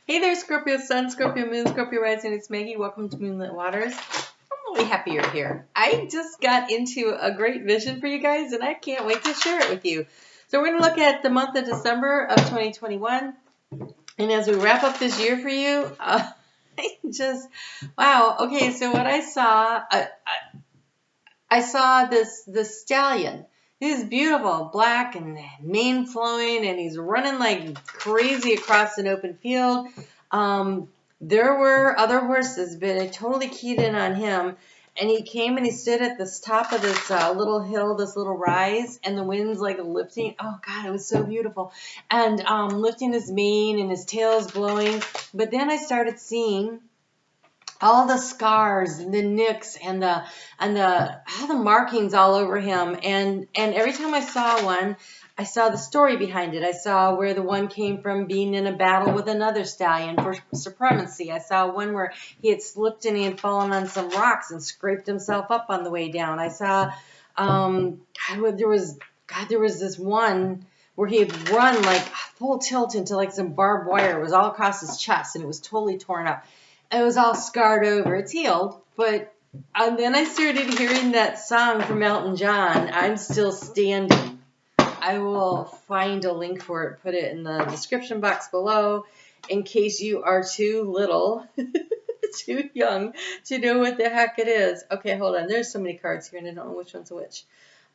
Hey there, Scorpio Sun, Scorpio Moon, Scorpio Rising. It's Maggie. Welcome to Moonlit Waters. I'm really happy you're here. I just got into a great vision for you guys, and I can't wait to share it with you. So we're going to look at the month of December of 2021. And as we wrap up this year for you, wow. Okay, so what I saw, I saw this stallion. He's beautiful, black and mane flowing, and he's running like crazy across an open field. There were other horses, but I totally keyed in on him. And he came and he stood at the top of this little hill, this little rise, and the wind's like lifting. Oh, God, it was so beautiful. And lifting his mane and his tail's blowing. But then I started seeing all the scars and the nicks and all the markings all over him, and every time I saw one, I saw the story behind it. I saw where the one came from being in a battle with another stallion for supremacy. I saw one where he had slipped and he had fallen on some rocks and scraped himself up on the way down. I saw there was this one where he had run like full tilt into like some barbed wire. It was all across his chest and it was totally torn up. It was all scarred over. It's healed, but and then I started hearing that song from Elton John, I'm Still Standing. I will find a link for it, put it in the description box below, in case you are too little, too young to know what the heck it is. Okay, hold on. There's so many cards here, and I don't know which one's which.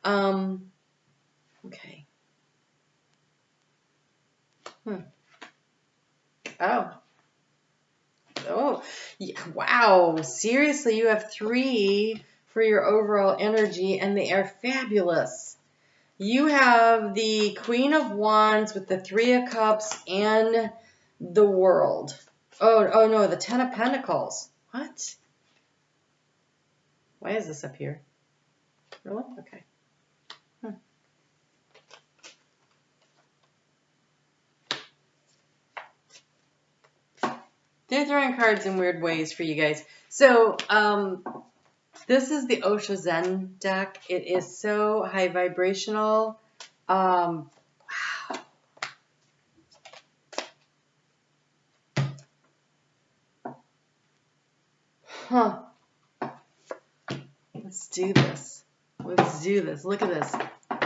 Okay. Oh, wow. Seriously, you have 3 for your overall energy, and they are fabulous. You have the Queen of Wands with the 3 of Cups and the World. Oh no, the 10 of Pentacles. What? Why is this up here? Really? Okay. They're throwing cards in weird ways for you guys. So, this is the Osho Zen deck. It is so high vibrational. Wow. Huh. Let's do this. Let's do this. Look at this.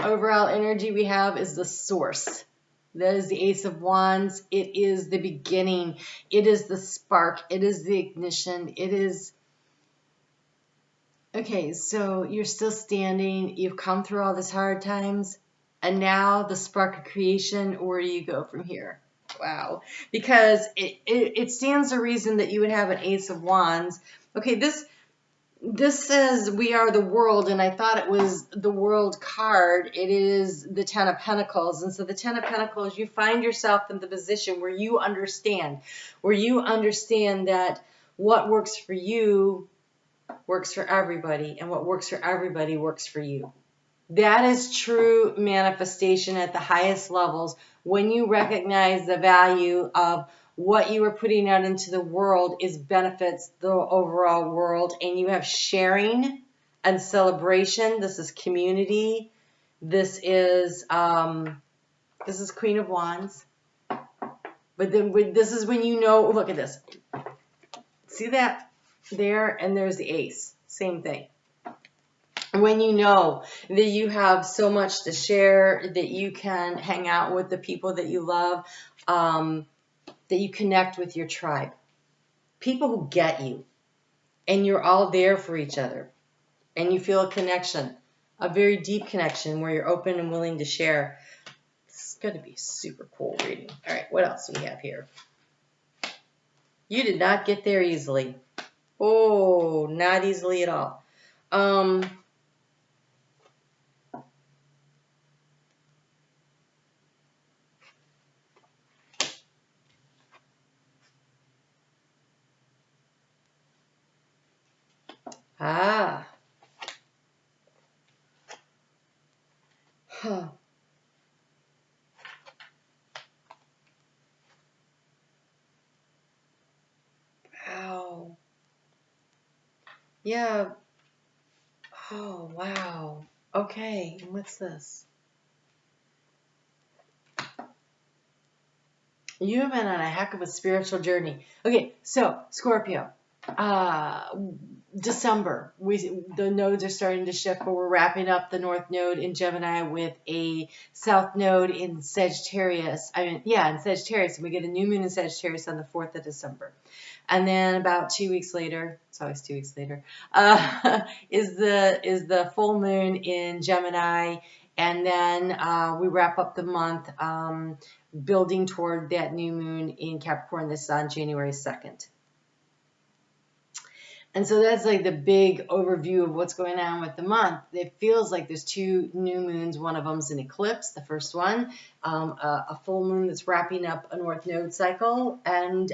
Overall energy we have is the source. That is the Ace of Wands. It is the beginning. It is the spark. It is the ignition. It is... Okay, so you're still standing. You've come through all these hard times. And now the spark of creation. Where do you go from here? Wow. Because it stands to reason that you would have an Ace of Wands. Okay, this says we are the world, and I thought it was the world card. It is the 10 of Pentacles. And so the 10 of Pentacles, you find yourself in the position where you understand that what works for you works for everybody, and what works for everybody works for you. That is true manifestation at the highest levels when you recognize the value of what you are putting out into the world is benefits the overall world, and you have sharing and celebration. This is community. This is Queen of Wands. But then this is when you know, look at this. See that there? And there's the Ace. Same thing. When you know that you have so much to share, that you can hang out with the people that you love, that you connect with your tribe, people who get you, and you're all there for each other, and you feel a connection, a very deep connection where you're open and willing to share. This is going to be super cool reading. All right, what else do we have here? You did not get there easily. Oh, not easily at all. Ah. Huh. Wow. Yeah. Oh, wow. Okay, and what's this? You have been on a heck of a spiritual journey. Okay, so Scorpio, December, the nodes are starting to shift, but we're wrapping up the North Node in Gemini with a South Node in Sagittarius. In Sagittarius, and we get a new moon in Sagittarius on the 4th of December. And then about 2 weeks later, it's always 2 weeks later, is the full moon in Gemini, and then we wrap up the month building toward that new moon in Capricorn. This is on January 2nd. And so that's like the big overview of what's going on with the month. It feels like there's 2 new moons. One of them's an eclipse, the first one, a full moon that's wrapping up a North Node cycle, and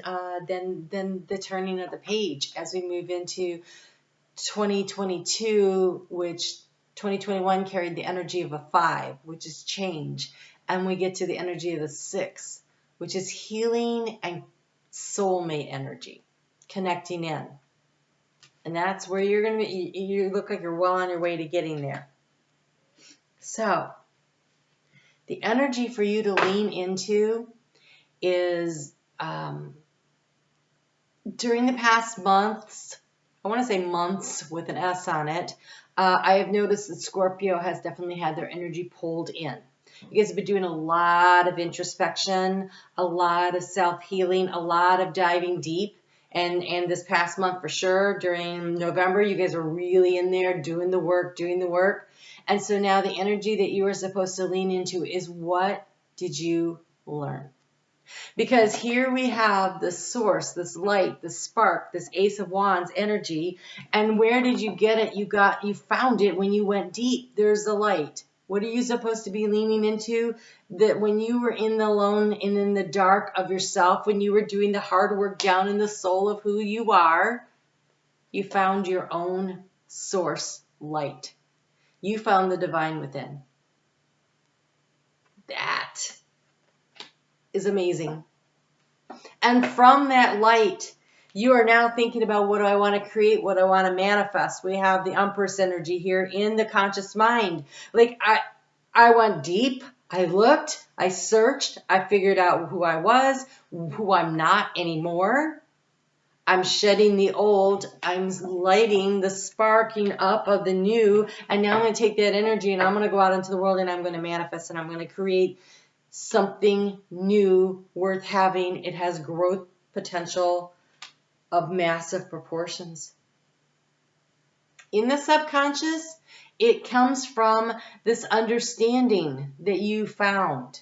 then the turning of the page as we move into 2022, which 2021 carried the energy of a 5, which is change, and we get to the energy of the 6, which is healing and soulmate energy, connecting in. And that's where you're going to be, you look like you're well on your way to getting there. So, the energy for you to lean into is, during the past months, I want to say months with an S on it, I have noticed that Scorpio has definitely had their energy pulled in. You guys have been doing a lot of introspection, a lot of self-healing, a lot of diving deep. And this past month for sure, during November, you guys are really in there doing the work. And so now the energy that you are supposed to lean into is, what did you learn? Because here we have the source, this light, this spark, this Ace of Wands energy. And where did you get it? You found it when you went deep. There's the light. What are you supposed to be leaning into? That when you were in the alone and in the dark of yourself, when you were doing the hard work down in the soul of who you are, you found your own source light. You found the divine within. That is amazing. And from that light, you are now thinking about, what do I want to create? What do I want to manifest? We have the Empress energy here in the conscious mind. Like, I went deep. I looked. I searched. I figured out who I was, who I'm not anymore. I'm shedding the old. I'm lighting the sparking up of the new. And now I'm going to take that energy and I'm going to go out into the world and I'm going to manifest and I'm going to create something new worth having. It has growth potential of massive proportions. In the subconscious, it comes from this understanding that you found.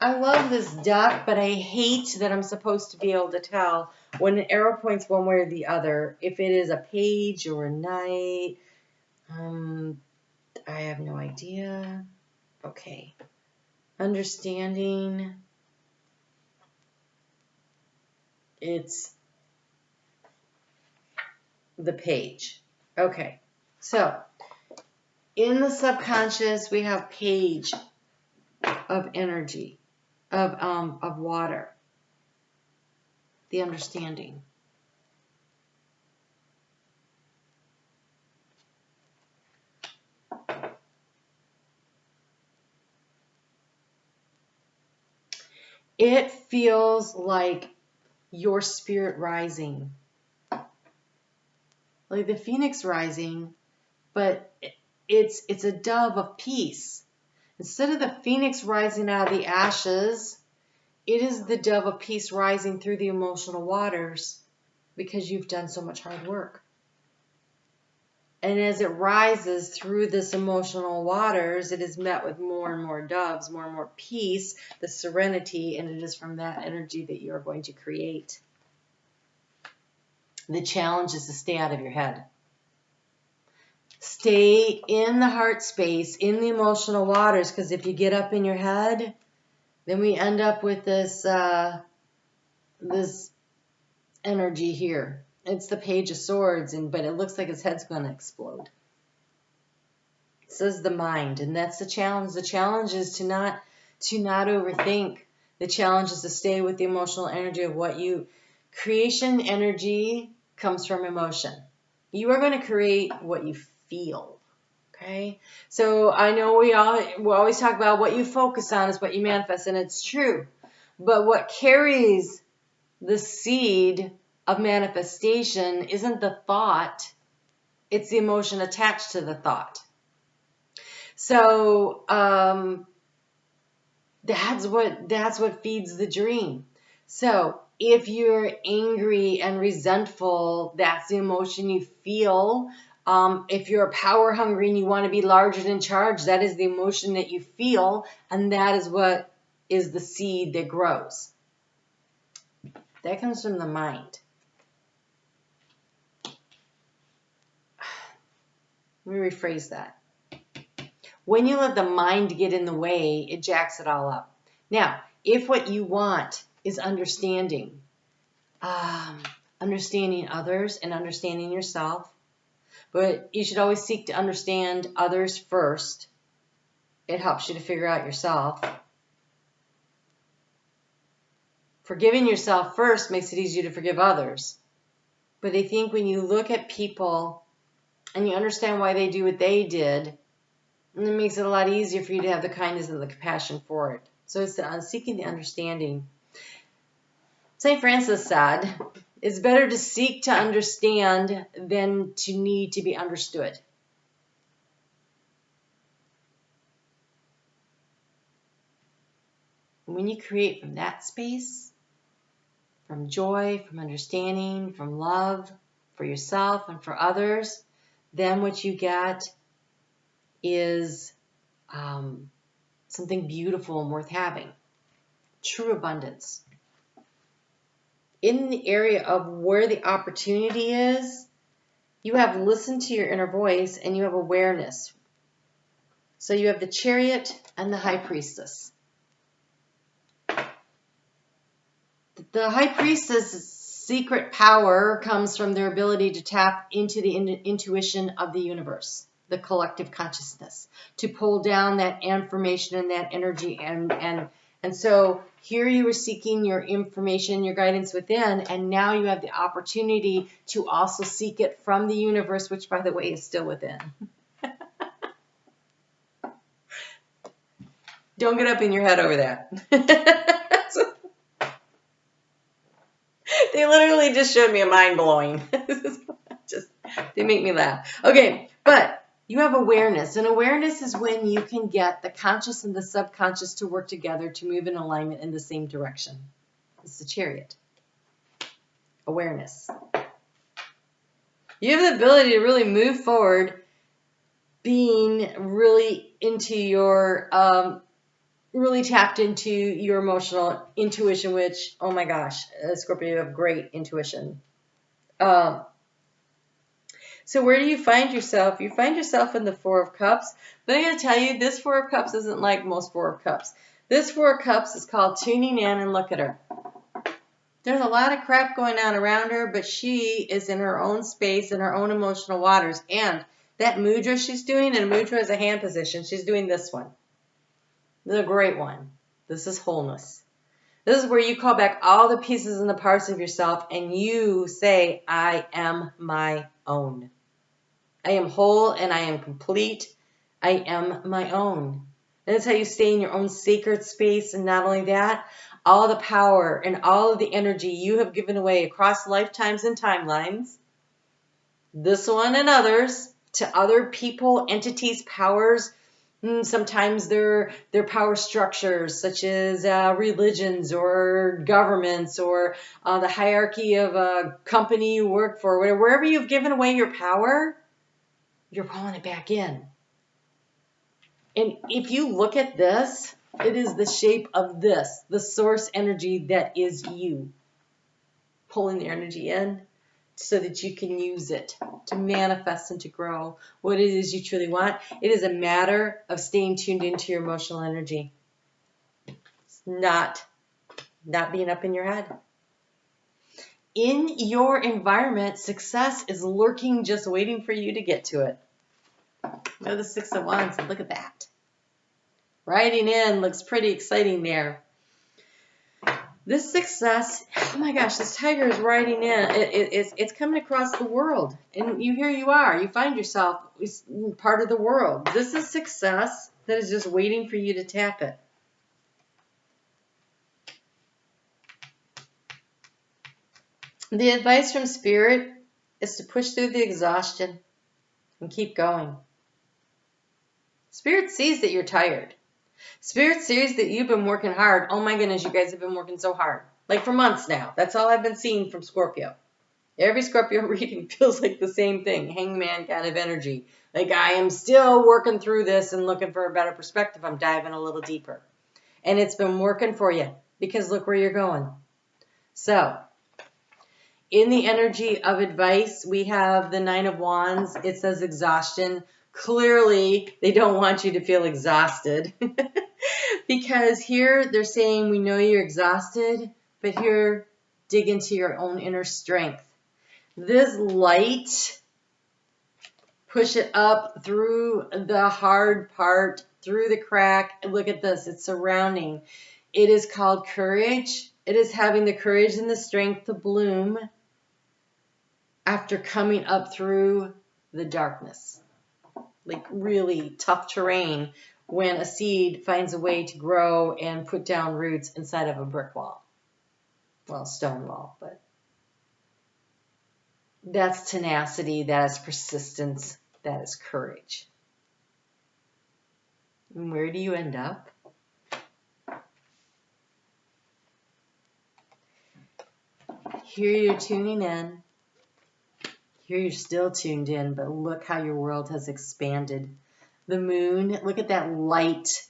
I love this duck, but I hate that I'm supposed to be able to tell when an arrow points one way or the other, if it is a page or a knight. I have no idea. Okay. Understanding. It's the page. Okay. So, in the subconscious, we have page of energy. Of water, the understanding. It feels like your spirit rising, like the phoenix rising, but it's a dove of peace. Instead of the phoenix rising out of the ashes, it is the dove of peace rising through the emotional waters because you've done so much hard work. And as it rises through this emotional waters, it is met with more and more doves, more and more peace, the serenity, and it is from that energy that you are going to create. The challenge is to stay out of your head. Stay in the heart space, in the emotional waters, because if you get up in your head, then we end up with this this energy here. It's the Page of Swords, but it looks like his head's going to explode. It says the mind, and that's the challenge. The challenge is to not overthink. The challenge is to stay with the emotional energy of what you... Creation energy comes from emotion. You are going to create what you feel. Okay? So I know we always talk about what you focus on is what you manifest, and it's true. But what carries the seed of manifestation isn't the thought, it's the emotion attached to the thought. So that's what feeds the dream. So if you're angry and resentful, that's the emotion you feel. If you're power hungry and you want to be large and in charge, that is the emotion that you feel, and that is what is the seed that grows. That comes from the mind. Let me rephrase that. When you let the mind get in the way, it jacks it all up. Now, if what you want is understanding, understanding others and understanding yourself, but you should always seek to understand others first. It helps you to figure out yourself. Forgiving yourself first makes it easier to forgive others. But I think when you look at people and you understand why they do what they did, and it makes it a lot easier for you to have the kindness and the compassion for it. So it's seeking the understanding. St. Francis said, it's better to seek to understand than to need to be understood. When you create from that space, from joy, from understanding, from love for yourself and for others, then what you get is something beautiful and worth having. True abundance. In the area of where the opportunity is, you have listened to your inner voice and you have awareness. So you have the Chariot and the High Priestess. The High Priestess' secret power comes from their ability to tap into the intuition of the universe, the collective consciousness, to pull down that information and that energy. And so here you are seeking your information, your guidance within, and now you have the opportunity to also seek it from the universe, which, by the way, is still within. Don't get up in your head over that. They literally just showed me a mind-blowing. They make me laugh. Okay, but you have awareness, and awareness is when you can get the conscious and the subconscious to work together to move in alignment in the same direction. It's the Chariot. Awareness. You have the ability to really move forward, being really into your, really tapped into your emotional intuition, which, oh my gosh, Scorpio, you have great intuition. So where do you find yourself? You find yourself in the Four of Cups. But I'm going to tell you, this Four of Cups isn't like most Four of Cups. This Four of Cups is called tuning in and look at her. There's a lot of crap going on around her, but she is in her own space, in her own emotional waters. And that mudra she's doing, and mudra is a hand position, she's doing this one. This is a great one. This is wholeness. This is where you call back all the pieces and the parts of yourself, and you say, I am my own. I am whole and I am complete. I am my own. And that's how you stay in your own sacred space. And not only that, all the power and all of the energy you have given away across lifetimes and timelines, this one and others, to other people, entities, powers. Sometimes they're power structures, such as religions or governments or the hierarchy of a company you work for. Wherever you've given away your power, you're pulling it back in. And if you look at this, it is the shape of this, the source energy that is you. Pulling the energy in so that you can use it to manifest and to grow what it is you truly want. It is a matter of staying tuned into your emotional energy. It's not being up in your head. In your environment, success is lurking, just waiting for you to get to it. Now the Six of Wands, and look at that. Riding in looks pretty exciting there. This success, oh my gosh, this tiger is riding in. It's coming across the world. And here you are. You find yourself part of the world. This is success that is just waiting for you to tap it. The advice from Spirit is to push through the exhaustion and keep going. Spirit sees that you're tired. Spirit sees that you've been working hard. Oh my goodness, you guys have been working so hard. Like for months now. That's all I've been seeing from Scorpio. Every Scorpio reading feels like the same thing. Hangman kind of energy. Like I am still working through this and looking for a better perspective. I'm diving a little deeper. And it's been working for you because look where you're going. So, in the energy of advice, we have the Nine of Wands. It says exhaustion. Clearly, they don't want you to feel exhausted. Because here they're saying, we know you're exhausted, but here, dig into your own inner strength. This light, push it up through the hard part, through the crack. Look at this. It's surrounding. It is called courage. It is having the courage and the strength to bloom after coming up through the darkness. Like really tough terrain when a seed finds a way to grow and put down roots inside of a brick wall. Well, stone wall, but that's tenacity, that is persistence, that is courage. And where do you end up? Here you're tuning in. Here you're still tuned in, but look how your world has expanded. The moon, look at that light.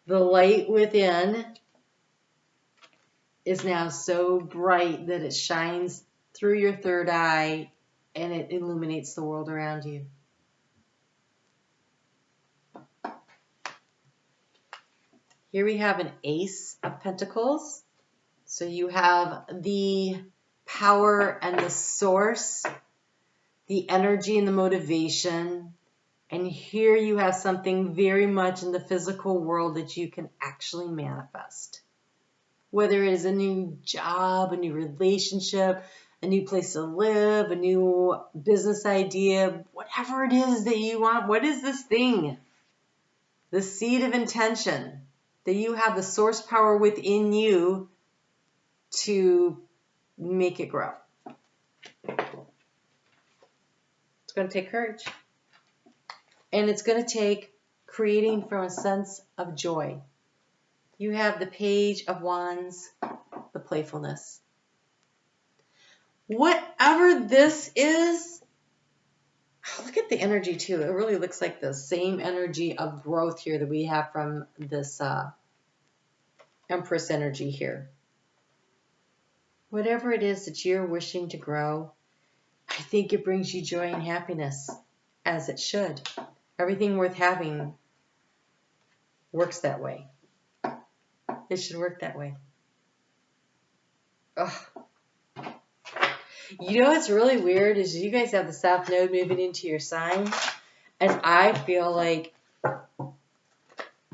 The light within is now so bright that it shines through your third eye and it illuminates the world around you. Here we have an Ace of Pentacles. So you have the power and the source, the energy and the motivation. And here you have something very much in the physical world that you can actually manifest. Whether it is a new job, a new relationship, a new place to live, a new business idea, whatever it is that you want. What is this thing? The seed of intention that you have the source power within you to make it grow. It's going to take courage. And it's going to take creating from a sense of joy. You have the Page of Wands, the playfulness. Whatever this is, look at the energy too. It really looks like the same energy of growth here that we have from this Empress energy here. Whatever it is that you're wishing to grow, I think it brings you joy and happiness, as it should. Everything worth having works that way. It should work that way. Ugh. You know what's really weird is you guys have the South Node moving into your sign. And I feel like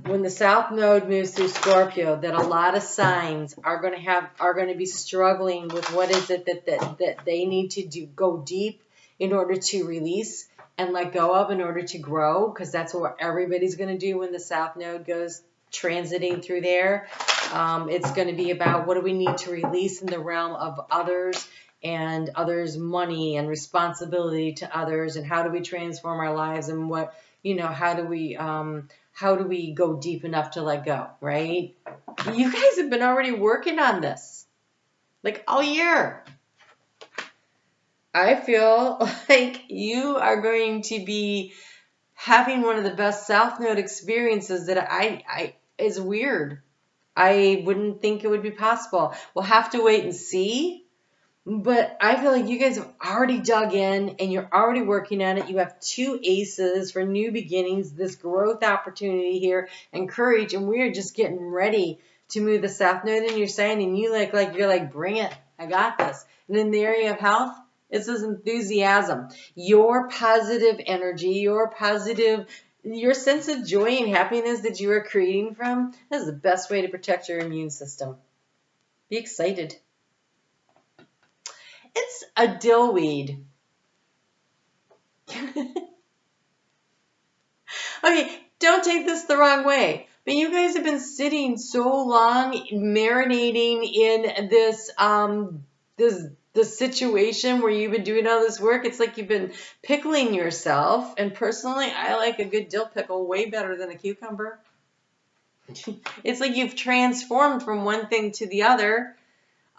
when the South Node moves through Scorpio, that a lot of signs are going to be struggling with what is it that they need to do, go deep in order to release and let go of in order to grow, because that's what everybody's going to do when the South Node goes transiting through there. It's going to be about what do we need to release in the realm of others and others' money and responsibility to others, and how do we transform our lives, and what, you know, how do we go deep enough to let go, right? You guys have been already working on this like all year. I feel like you are going to be having one of the best South Node experiences that is weird. I wouldn't think it would be possible. We'll have to wait and see. But I feel like you guys have already dug in and you're already working on it. You have 2 aces for new beginnings, this growth opportunity here, and courage. And we're just getting ready to move the South Node in your sign. And you're like, bring it. I got this. And in the area of health, it's this enthusiasm. Your positive energy, your sense of joy and happiness that you are creating from, this is the best way to protect your immune system. Be excited. It's a dillweed. Okay, don't take this the wrong way, but you guys have been sitting so long marinating in this situation where you've been doing all this work. It's like you've been pickling yourself, and personally, I like a good dill pickle way better than a cucumber. It's like you've transformed from one thing to the other.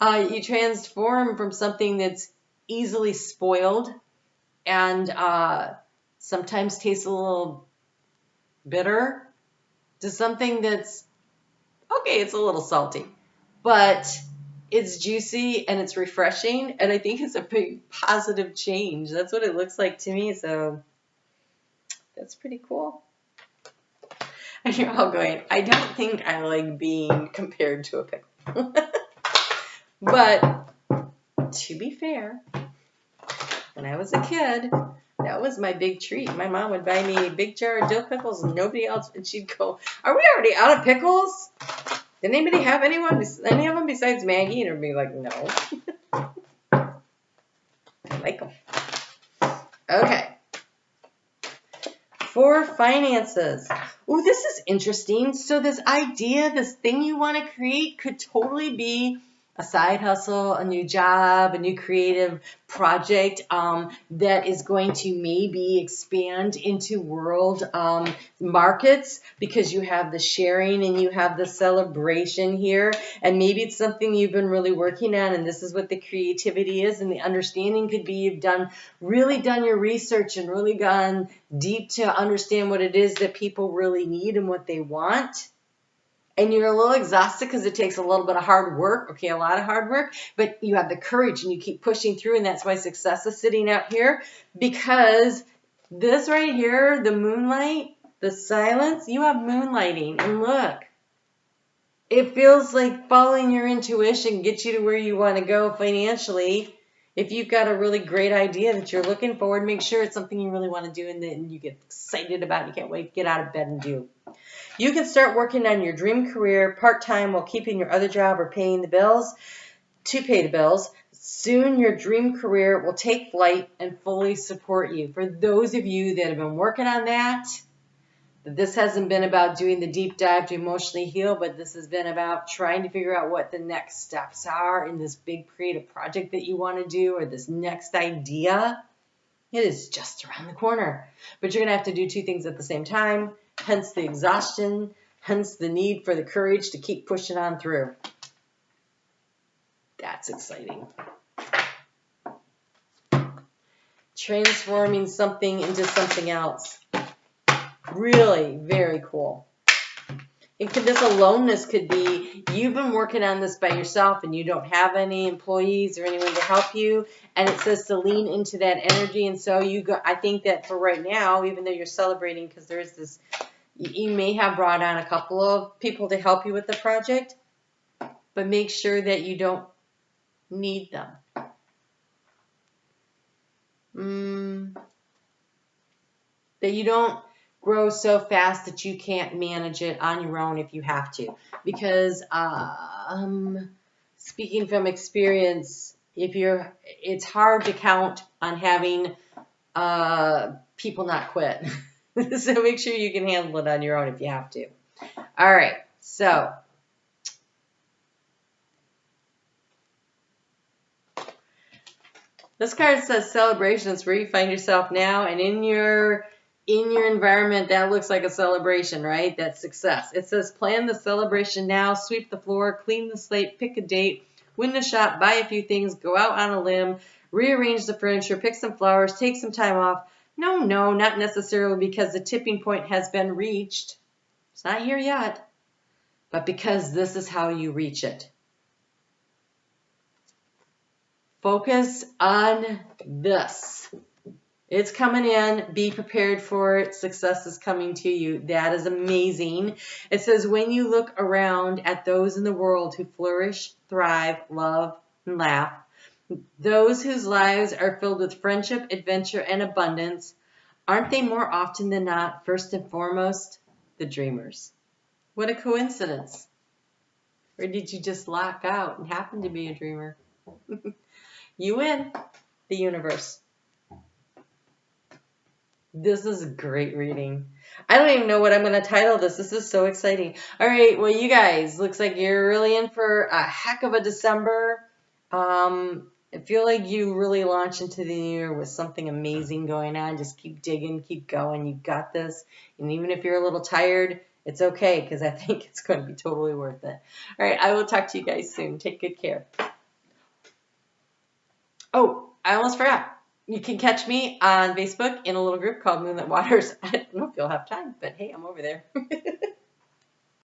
You transform from something that's easily spoiled and sometimes tastes a little bitter to something that's, okay, it's a little salty, but it's juicy and it's refreshing, and I think it's a big positive change. That's what it looks like to me, so that's pretty cool. And you're all going, I don't think I like being compared to a pickle. But to be fair, when I was a kid, that was my big treat. My mom would buy me a big jar of dill pickles and nobody else, and she'd go, are we already out of pickles? Did anybody have any of them besides Maggie? And I'd be like, no. I like them. Okay. For finances. Ooh, this is interesting. So this idea, this thing you want to create could totally be a side hustle, a new job, a new creative project that is going to maybe expand into world markets, because you have the sharing and you have the celebration here. And maybe it's something you've been really working on, and this is what the creativity is, and the understanding could be you've really done your research and really gone deep to understand what it is that people really need and what they want. And you're a little exhausted because it takes a little bit of hard work, okay, a lot of hard work, but you have the courage and you keep pushing through, and that's why success is sitting out here, because this right here, the moonlight, the silence, you have moonlighting, and look, it feels like following your intuition gets you to where you want to go financially. If you've got a really great idea that you're looking forward, make sure it's something you really want to do and then you get excited about, you can't wait to get out of bed and do. You can start working on your dream career part-time while keeping your other job or paying the bills to pay the bills. Soon your dream career will take flight and fully support you. For those of you that have been working on that, this hasn't been about doing the deep dive to emotionally heal, but this has been about trying to figure out what the next steps are in this big creative project that you want to do, or this next idea. It is just around the corner. But you're going to have to do two things at the same time, hence the exhaustion, hence the need for the courage to keep pushing on through. That's exciting. Transforming something into something else. Really very cool. This aloneness could be you've been working on this by yourself and you don't have any employees or anyone to help you, and it says to lean into that energy. And so I think that for right now, even though you're celebrating, because there is this, you may have brought on a couple of people to help you with the project, but make sure that you don't need them. That you don't grow so fast that you can't manage it on your own if you have to. Because speaking from experience, it's hard to count on having people not quit. So make sure you can handle it on your own if you have to. All right, so this card says celebration. It's where you find yourself now, and in your environment, that looks like a celebration, right? That's success. It says plan the celebration now, sweep the floor, clean the slate, pick a date, win the shop, buy a few things, go out on a limb, rearrange the furniture, pick some flowers, take some time off. No, not necessarily because the tipping point has been reached. It's not here yet, but because this is how you reach it. Focus on this. It's coming in. Be prepared for it. Success is coming to you. That is amazing. It says, when you look around at those in the world who flourish, thrive, love, and laugh, those whose lives are filled with friendship, adventure, and abundance, aren't they more often than not, first and foremost, the dreamers? What a coincidence. Or did you just lock out and happen to be a dreamer? You win, the universe. This is a great reading. I don't even know what I'm going to title this. This is so exciting. All right, well, you guys, looks like you're really in for a heck of a December. I feel like you really launch into the new year with something amazing going on. Just keep digging, keep going. You got this. And even if you're a little tired, it's okay, because I think it's going to be totally worth it. All right, I will talk to you guys soon. Take good care. Oh, I almost forgot. You can catch me on Facebook in a little group called Moonlit Waters. I don't know if you'll have time, but hey, I'm over there.